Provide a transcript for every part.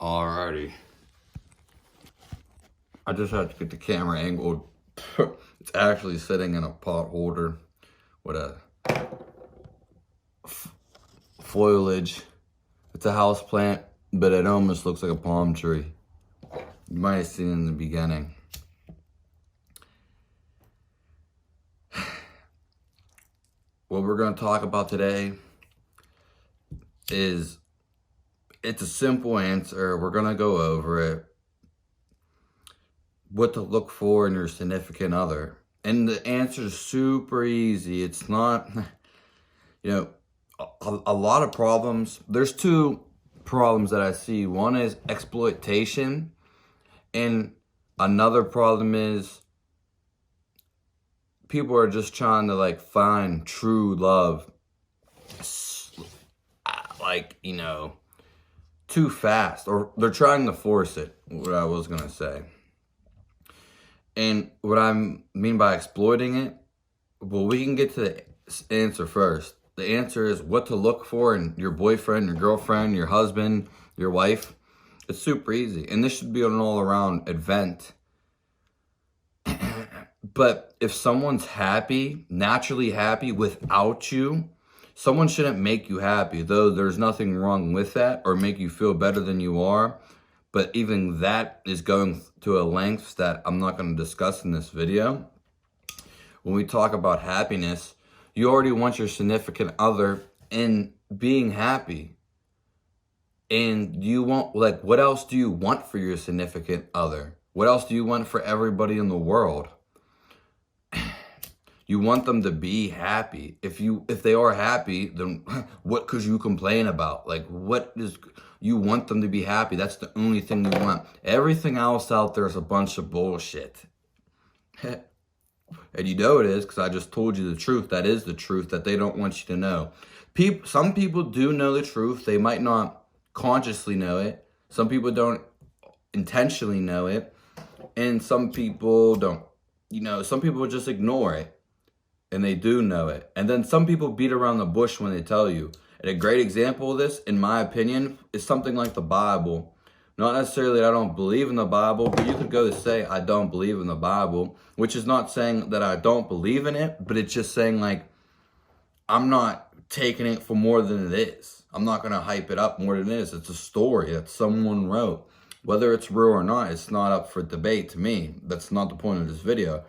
Alrighty. I just had to get the camera angled. It's actually sitting in a pot holder with a foliage. It's a house plant, but it almost looks like a palm tree. You might have seen it in the beginning. What we're going to talk about today is, it's a simple answer. We're going to go over it. What to look for in your significant other. And the answer is super easy. It's not, a lot of problems. There's two problems that I see. One is exploitation, and another problem is people are just trying to find true love, too fast, or they're trying to force it, what I was gonna say. And what I mean by exploiting it, well, we can get to the answer first. The answer is what to look for in your boyfriend, your girlfriend, your husband, your wife. It's super easy. And this should be an all-around event. But if someone's happy, naturally happy without you, someone shouldn't make you happy, though there's nothing wrong with that, or make you feel better than you are. But even that is going to a length that I'm not going to discuss in this video. When we talk about happiness, you already want your significant other in being happy. And you want, what else do you want for your significant other? What else do you want for everybody in the world? You want them to be happy. If they are happy, then what could you complain about? You want them to be happy. That's the only thing you want. Everything else out there is a bunch of bullshit. And you know it is, because I just told you the truth. That is the truth that they don't want you to know. Some people do know the truth. They might not consciously know it. Some people don't intentionally know it. And some people don't. Some people just ignore it. And they do know it. And then some people beat around the bush when they tell you. And a great example of this, in my opinion, is something like the Bible. Not necessarily that I don't believe in the Bible, but you could go to say I don't believe in the Bible, which is not saying that I don't believe in it, but it's just saying I'm not taking it for more than it is. I'm not going to hype it up more than it is. It's a story that someone wrote. Whether it's real or not, it's not up for debate to me. That's not the point of this video.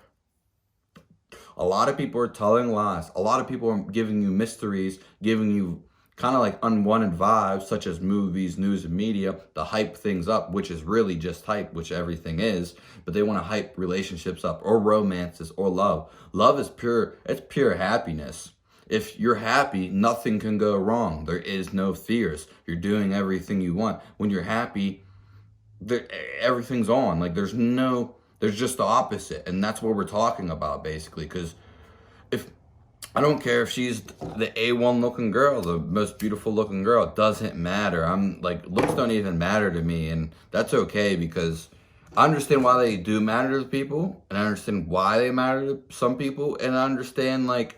A lot of people are telling lies. A lot of people are giving you mysteries, giving you kind of unwanted vibes, such as movies, news, and media, to hype things up, which is really just hype, which everything is. But they want to hype relationships up, or romances, or love. Love is pure. It's pure happiness. If you're happy, nothing can go wrong. There is no fears. You're doing everything you want. When you're happy, everything's on. There's just the opposite, and that's what we're talking about, basically, because I don't care if she's the A1 looking girl, the most beautiful looking girl, it doesn't matter. Looks don't even matter to me, and that's okay, because I understand why they do matter to people, and I understand why they matter to some people, and I understand, and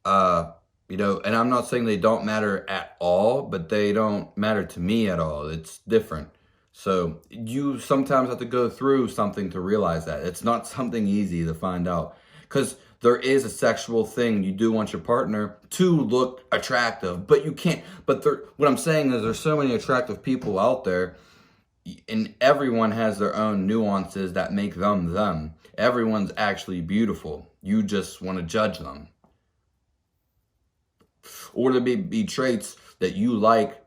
I'm not saying they don't matter at all, but they don't matter to me at all. It's different. So you sometimes have to go through something to realize that. It's not something easy to find out. Because there is a sexual thing. You do want your partner to look attractive. But you can't. What I'm saying is there's so many attractive people out there. And everyone has their own nuances that make them them. Everyone's actually beautiful. You just want to judge them. Or there may be traits that you like.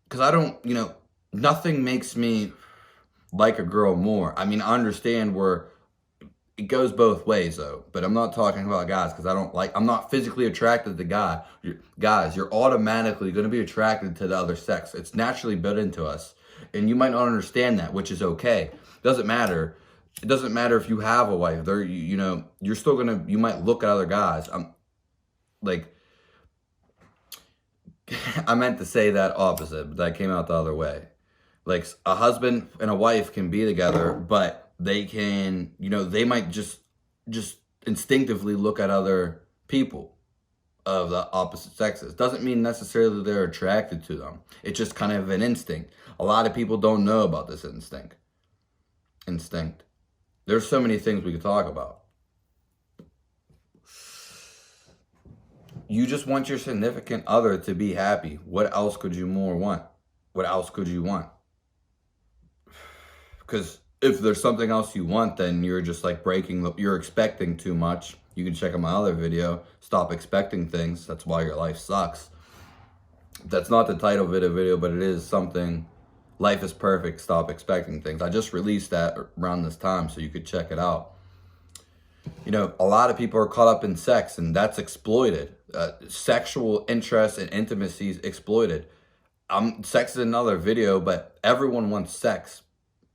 Because I don't, nothing makes me like a girl more. I mean, I understand where it goes both ways, though. But I'm not talking about guys, because I'm not physically attracted to guys. You're automatically going to be attracted to the other sex. It's naturally built into us. And you might not understand that, which is okay. It doesn't matter. It doesn't matter if you have a wife. You're still going to, you might look at other guys. I meant to say that opposite, but that came out the other way. A husband and a wife can be together, but they can, they might just instinctively look at other people. of the opposite sexes. Doesn't mean necessarily they're attracted to them. It's just kind of an instinct. A lot of people don't know about this instinct. There's so many things we could talk about. You just want your significant other to be happy. What else could you more want? What else could you want? Because if there's something else you want, then you're just like you're expecting too much. You can check out my other video, Stop Expecting Things. That's why your life sucks. That's not the title of the video, but it is something. Life is perfect, stop expecting things. I just released that around this time, so you could check it out. You know, a lot of people are caught up in sex, and that's exploited. Sexual interest and intimacy is exploited. Sex is another video, but everyone wants sex.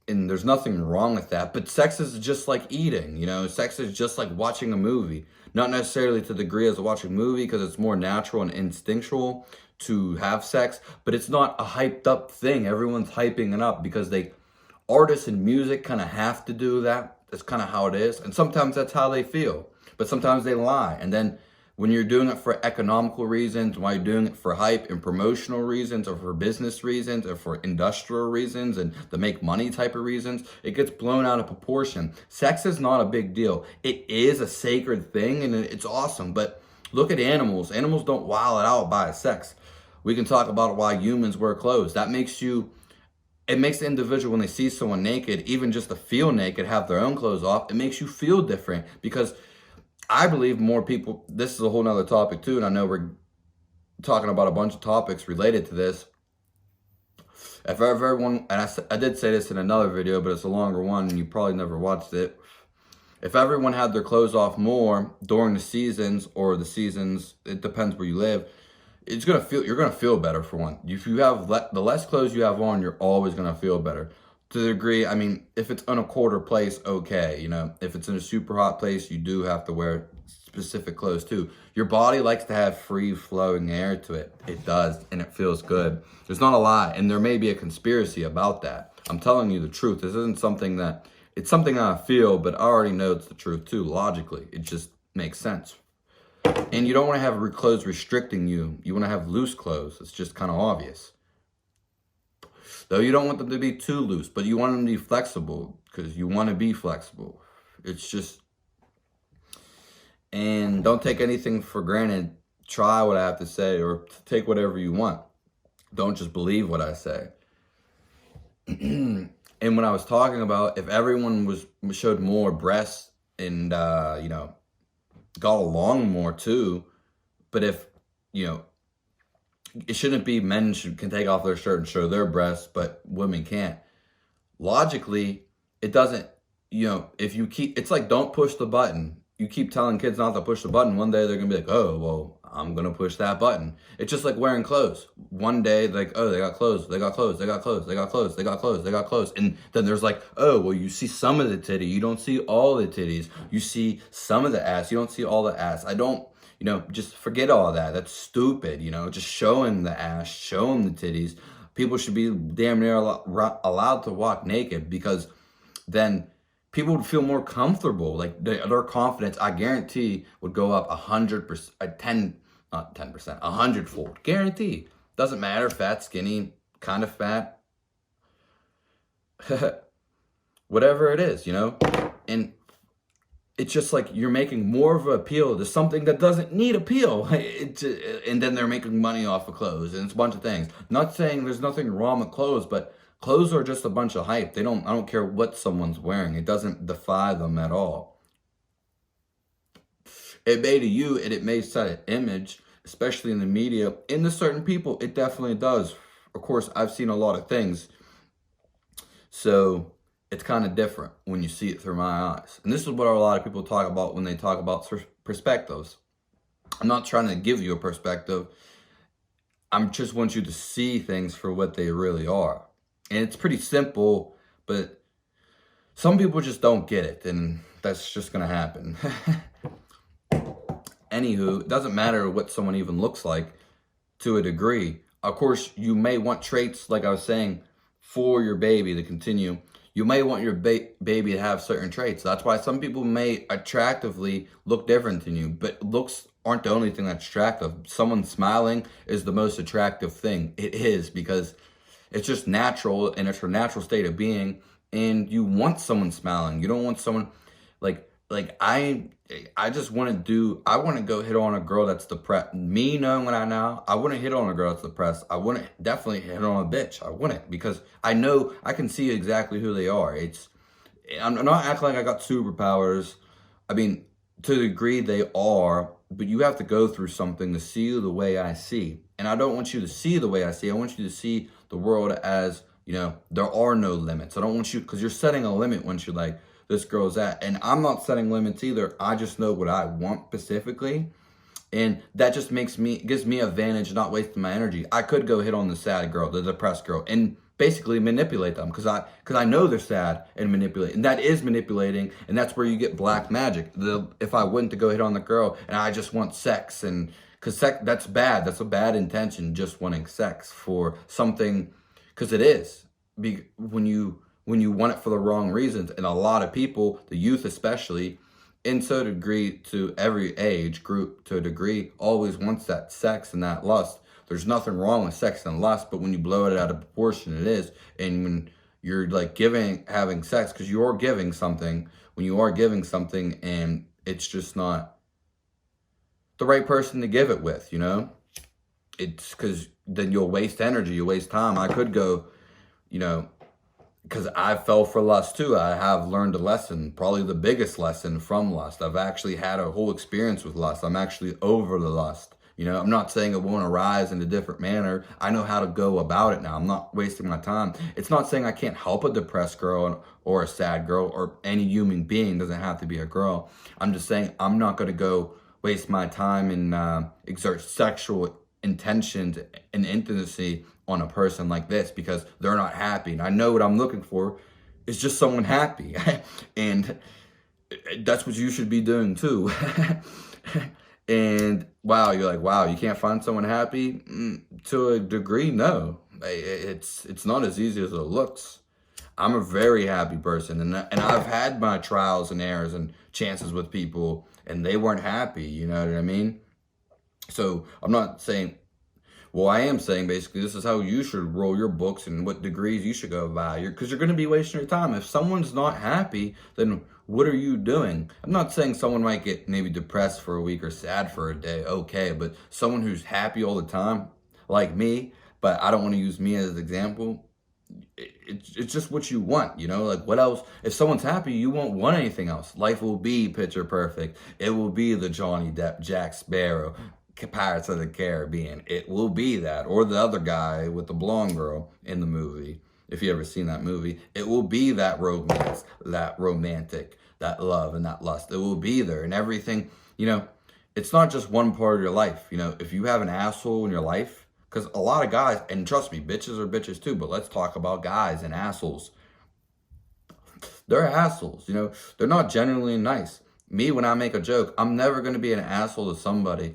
And there's nothing wrong with that. But sex is just like eating, you know? Sex is just like watching a movie. Not necessarily to the degree as watching a movie, because it's more natural and instinctual to have sex. But it's not a hyped up thing. Everyone's hyping it up because artists in music kind of have to do that. That's kind of how it is. And sometimes that's how they feel. But sometimes they lie. And then when you're doing it for economical reasons, while you're doing it for hype and promotional reasons, or for business reasons, or for industrial reasons, and to make money type of reasons, it gets blown out of proportion. Sex is not a big deal. It is a sacred thing, and it's awesome. But look at animals. Animals don't wow it out by sex. We can talk about why humans wear clothes. It makes the individual, when they see someone naked, even just to feel naked, have their own clothes off, it makes you feel different. Because I believe more people, this is a whole nother topic too, and I know we're talking about a bunch of topics related to this. If everyone, and I did say this in another video, but it's a longer one and you probably never watched it. If everyone had their clothes off more during the seasons, it depends where you live, you're gonna feel better for one. If you have the less clothes you have on, you're always gonna feel better. To the degree, I mean, if it's in a colder place, okay, you know, if it's in a super hot place, you do have to wear specific clothes too. Your body likes to have free flowing air to it. It does, and it feels good. There's not a lie, and there may be a conspiracy about that. I'm telling you the truth. This isn't something that, it's something that I feel, but I already know it's the truth too, logically. It just makes sense. And you don't want to have clothes restricting you. You want to have loose clothes. It's just kind of obvious. Though you don't want them to be too loose, but you want them to be flexible because you want to be flexible. It's just, and don't take anything for granted. Try what I have to say, or take whatever you want. Don't just believe what I say. And when I was talking about if everyone showed more breasts and, you know, got along more too, but if, you know, it shouldn't be men can take off their shirt and show their breasts, but women can't. Logically, it doesn't, you know, if you keep, it's like, don't push the button. You keep telling kids not to push the button. One day they're going to be like, oh, well, I'm going to push that button. It's just like wearing clothes. One day, like, oh, they got clothes, they got clothes, they got clothes, they got clothes, they got clothes, they got clothes. And then there's like, oh, well, you see some of the titty. You don't see all the titties. You see some of the ass. You don't see all the ass. You know, just forget all that. That's stupid, you know, just showing the ass, showing the titties. People should be damn near allowed to walk naked, because then people would feel more comfortable. Like their confidence, I guarantee, would go up 100%, 100-fold. Guarantee. Doesn't matter, fat, skinny, kind of fat. Whatever it is, you know? And it's just like you're making more of an appeal to something that doesn't need appeal. And then they're making money off of clothes, and it's a bunch of things. Not saying there's nothing wrong with clothes, but clothes are just a bunch of hype. I don't care what someone's wearing. It doesn't defy them at all. It may to you, and it may set an image, especially in the media. In the certain people, it definitely does. Of course, I've seen a lot of things. So it's kind of different when you see it through my eyes. And this is what a lot of people talk about when they talk about perspectives. I'm not trying to give you a perspective. I just want you to see things for what they really are. And it's pretty simple, but some people just don't get it, and that's just going to happen. Anywho, it doesn't matter what someone even looks like to a degree. Of course, you may want traits, like I was saying, for your baby to continue. You may want your baby to have certain traits. That's why some people may attractively look different than you, but looks aren't the only thing that's attractive. Someone smiling is the most attractive thing. It is, because it's just natural, and it's her natural state of being. And you want someone smiling. You don't want someone like I just want I want to go hit on a girl that's depressed. Me knowing what I know, I wouldn't hit on a girl that's depressed. I wouldn't definitely hit on a bitch. I wouldn't, because I know I can see exactly who they are. I'm not acting like I got superpowers. I mean, to the degree they are, but you have to go through something to see the way I see. And I don't want you to see the way I see. I want you to see the world as, there are no limits. I don't want you, because you're setting a limit once you're like, this girl's at. And I'm not setting limits either. I just know what I want specifically. And that just gives me advantage, not wasting my energy. I could go hit on the sad girl, the depressed girl, and basically manipulate them, because I know they're sad, and manipulate. And that is manipulating, and that's where you get black magic. If I went to go hit on the girl and I just want sex, and because sex, that's bad. That's a bad intention, just wanting sex for something, because it is. When you want it for the wrong reasons. And a lot of people, the youth especially, in so degree, to every age group to a degree, always wants that sex and that lust. There's nothing wrong with sex and lust, but when you blow it out of proportion, it is. And when you're like having sex, because you are giving something, when you are giving something and it's just not the right person to give it with, it's because then you'll waste energy, you waste time. I could go, because I fell for lust too. I have learned a lesson, probably the biggest lesson from lust. I've actually had a whole experience with lust. I'm actually over the lust. I'm not saying it won't arise in a different manner. I know how to go about it now. I'm not wasting my time. It's not saying I can't help a depressed girl or a sad girl, or any human being. Doesn't have to be a girl. I'm just saying I'm not going to go waste my time and exert sexual intentions and intimacy on a person like this, because they're not happy. And I know what I'm looking for is just someone happy. And that's what you should be doing too. And wow, you're like, wow, you can't find someone happy? To a degree, no. It's not as easy as it looks. I'm a very happy person, and I've had my trials and errors and chances with people, and they weren't happy, you know what I mean? So I'm not saying, well, I am saying basically this is how you should roll your books and what degrees you should go by, because you're going to be wasting your time. If someone's not happy, then what are you doing? I'm not saying someone might get maybe depressed for a week or sad for a day, okay, but someone who's happy all the time, like me, but I don't want to use me as an example. It's just what you want, like what else? If someone's happy, you won't want anything else. Life will be picture perfect. It will be the Johnny Depp, Jack Sparrow, Pirates of the Caribbean. It will be that. Or the other guy with the blonde girl in the movie. If you ever seen that movie, it will be that romance, that romantic, that love and that lust. It will be there, and everything, it's not just one part of your life. If you have an asshole in your life, because a lot of guys, and trust me, bitches are bitches too, but let's talk about guys and assholes. They're assholes, they're not genuinely nice. Me, when I make a joke, I'm never going to be an asshole to somebody,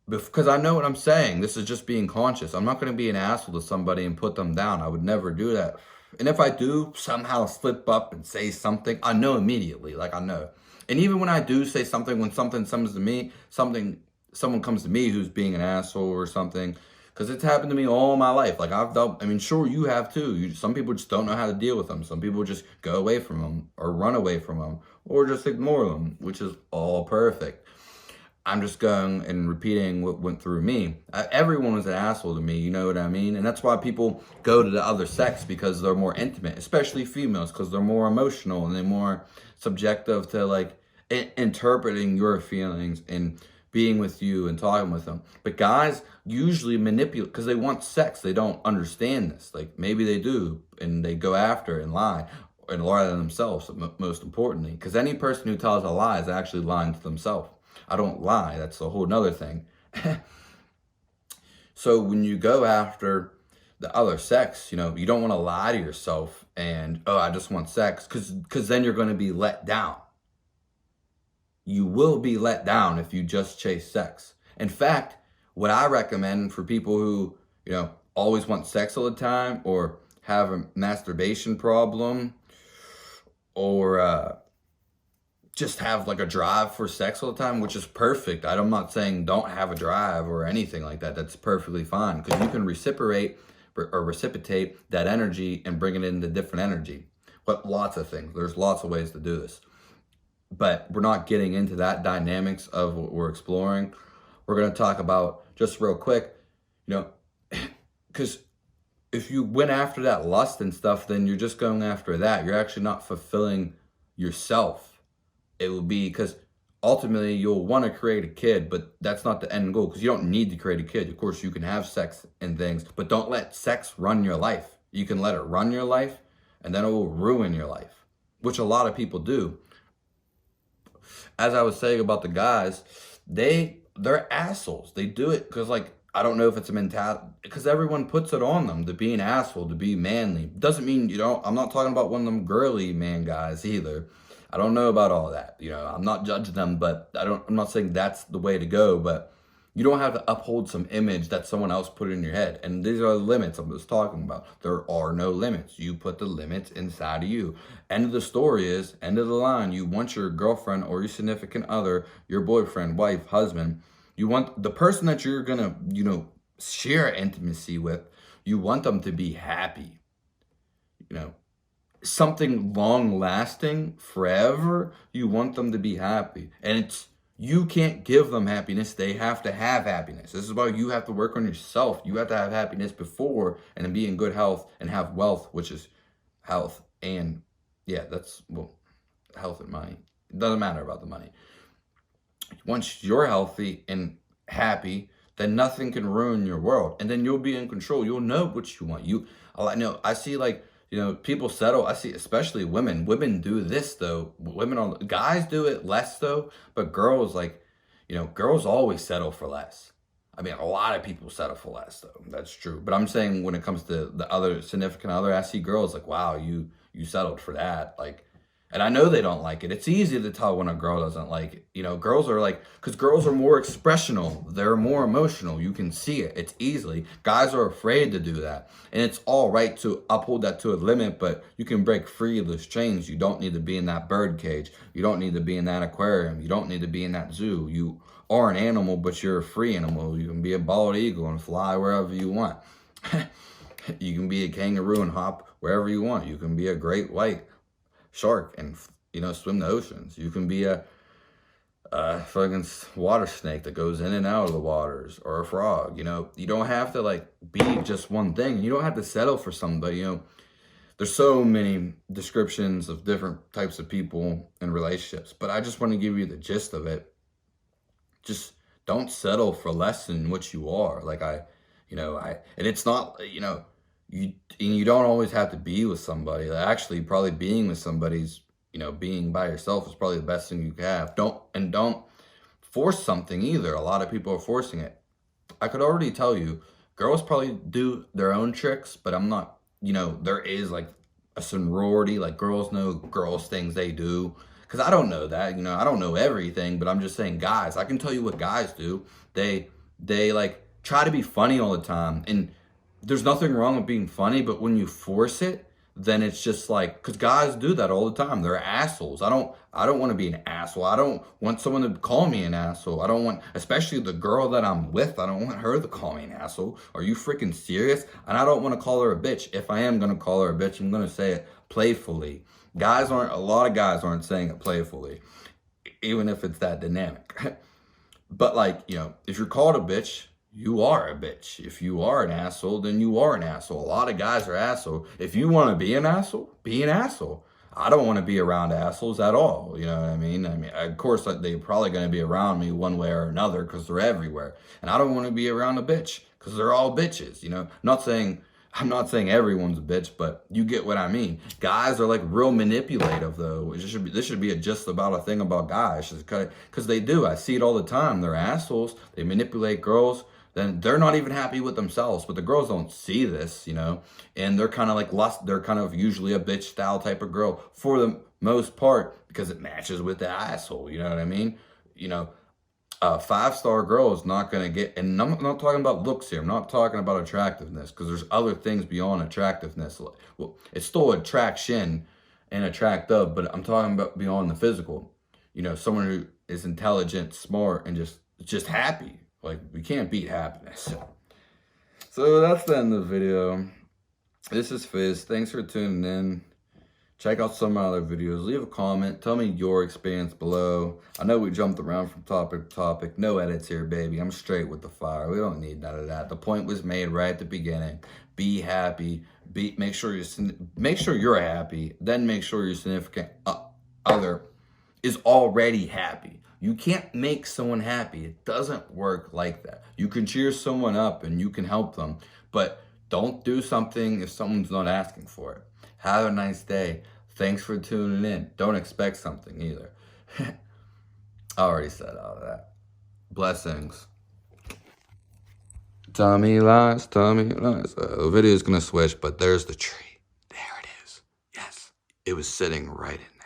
because I know what I'm saying. This is just being conscious. I'm not going to be an asshole to somebody and put them down. I would never do that. And if I do somehow slip up and say something, I know immediately. I know. And even when I do say something, when something comes to me, someone comes to me who's being an asshole or something, because it's happened to me all my life. Sure, you have too. Some people just don't know how to deal with them. Some people just go away from them or run away from them or just ignore them, which is all perfect. I'm just going and repeating what went through me. Everyone was an asshole to me, you know what I mean? And that's why people go to the other sex, because they're more intimate, especially females, because they're more emotional and they're more subjective to interpreting your feelings and being with you and talking with them. But guys usually manipulate because they want sex. They don't understand this. Maybe they do, and they go after and lie to themselves, most importantly. Because any person who tells a lie is actually lying to themselves. I don't lie. That's a whole nother thing. So when you go after the other sex, you don't want to lie to yourself and, oh, I just want sex, because then you're going to be let down. You will be let down if you just chase sex. In fact, what I recommend for people who, always want sex all the time, or have a masturbation problem, or just have like a drive for sex all the time, which is perfect. I'm not saying don't have a drive or anything like that. That's perfectly fine, because you can reciprocate that energy and bring it into different energy. But lots of things. There's lots of ways to do this. But we're not getting into that dynamics of what we're exploring. We're going to talk about, just real quick, because if you went after that lust and stuff, then you're just going after that. You're actually not fulfilling yourself. It will be, because ultimately you'll want to create a kid, but that's not the end goal, because you don't need to create a kid. Of course, you can have sex and things, but don't let sex run your life. You can let it run your life, and then it will ruin your life, which a lot of people do. As I was saying about the guys, they're assholes. They do it because, like, I don't know if it's a mentality, because everyone puts it on them to be an asshole, to be manly. Doesn't mean, I'm not talking about one of them girly man guys either. I don't know about all that. I'm not judging them, but I'm not saying that's the way to go, but you don't have to uphold some image that someone else put in your head. And these are the limits I'm just talking about. There are no limits. You put the limits inside of you. End of the story is, end of the line, you want your girlfriend or your significant other, your boyfriend, wife, husband, you want the person that you're gonna, share intimacy with, you want them to be happy. Something long lasting, forever, you want them to be happy. And you can't give them happiness. They have to have happiness. This is why you have to work on yourself. You have to have happiness before and be in good health and have wealth, which is health. And health and money. It doesn't matter about the money. Once you're healthy and happy, then nothing can ruin your world. And then you'll be in control. You'll know what you want. I see, like, people settle. I see, especially women. Women do this, though. Guys do it less, though. But girls, girls always settle for less. I mean, a lot of people settle for less, though. That's true. But I'm saying when it comes to the other significant other, I see girls like, wow, you settled for that. Like, and I know they don't like it. It's easy to tell when a girl doesn't like it. Girls are like, because girls are more expressional. They're more emotional. You can see it. It's easily. Guys are afraid to do that. And it's all right to uphold that to a limit, but you can break free of those chains. You don't need to be in that bird cage. You don't need to be in that aquarium. You don't need to be in that zoo. You are an animal, but you're a free animal. You can be a bald eagle and fly wherever you want. You can be a kangaroo and hop wherever you want. You can be a great white shark and swim the oceans. You can be a fucking water snake that goes in and out of the waters, or a frog. You don't have to be just one thing. You don't have to settle for somebody. There's so many descriptions of different types of people in relationships, but I just want to give you the gist of it. Just don't settle for less than what you are. And it's not, you don't always have to be with somebody. Actually, probably being with somebody's, being by yourself is probably the best thing you can have. Don't force something either. A lot of people are forcing it. I could already tell you, girls probably do their own tricks, but I'm not, there is like a sorority, like girls know girls things they do. Because I don't know that, I don't know everything, but I'm just saying, guys, I can tell you what guys do. They try to be funny all the time, and there's nothing wrong with being funny, but when you force it, then it's just because guys do that all the time. They're assholes. I don't want to be an asshole. I don't want someone to call me an asshole. I don't want, especially the girl that I'm with, I don't want her to call me an asshole. Are you freaking serious? And I don't want to call her a bitch. If I am going to call her a bitch, I'm going to say it playfully. A lot of guys aren't saying it playfully, even if it's that dynamic. But if you're called a bitch, you are a bitch. If you are an asshole, then you are an asshole. A lot of guys are assholes. If you want to be an asshole, be an asshole. I don't want to be around assholes at all. You know what I mean? Of course, they're probably going to be around me one way or another because they're everywhere. And I don't want to be around a bitch because they're all bitches. I'm not saying everyone's a bitch, but you get what I mean. Guys are real manipulative, though. This should be just about a thing about guys, because they do. I see it all the time. They're assholes. They manipulate girls. Then they're not even happy with themselves, but the girls don't see this, and they're kind of lust. They're kind of usually a bitch style type of girl for the most part because it matches with the asshole. You know what I mean? A 5-star girl is not going to get, and I'm not talking about looks here. I'm not talking about attractiveness, because there's other things beyond attractiveness. Well, it's still attraction and attractive, but I'm talking about beyond the physical. you know, someone who is intelligent, smart, and just happy. Like, we can't beat happiness. So that's the end of the video. This is Fizz. Thanks for tuning in. Check out some of my other videos. Leave a comment. Tell me your experience below. I know we jumped around from topic to topic. No edits here, baby. I'm straight with the fire. We don't need none of that. The point was made right at the beginning. Be happy. Make sure you're happy. Then make sure your significant other is already happy. You can't make someone happy. It doesn't work like that. You can cheer someone up and you can help them, but don't do something if someone's not asking for it. Have a nice day. Thanks for tuning in. Don't expect something either. I already said all of that. Blessings. Tell me lies, tell me lies. The video's gonna switch, but there's the tree. There it is. Yes, it was sitting right in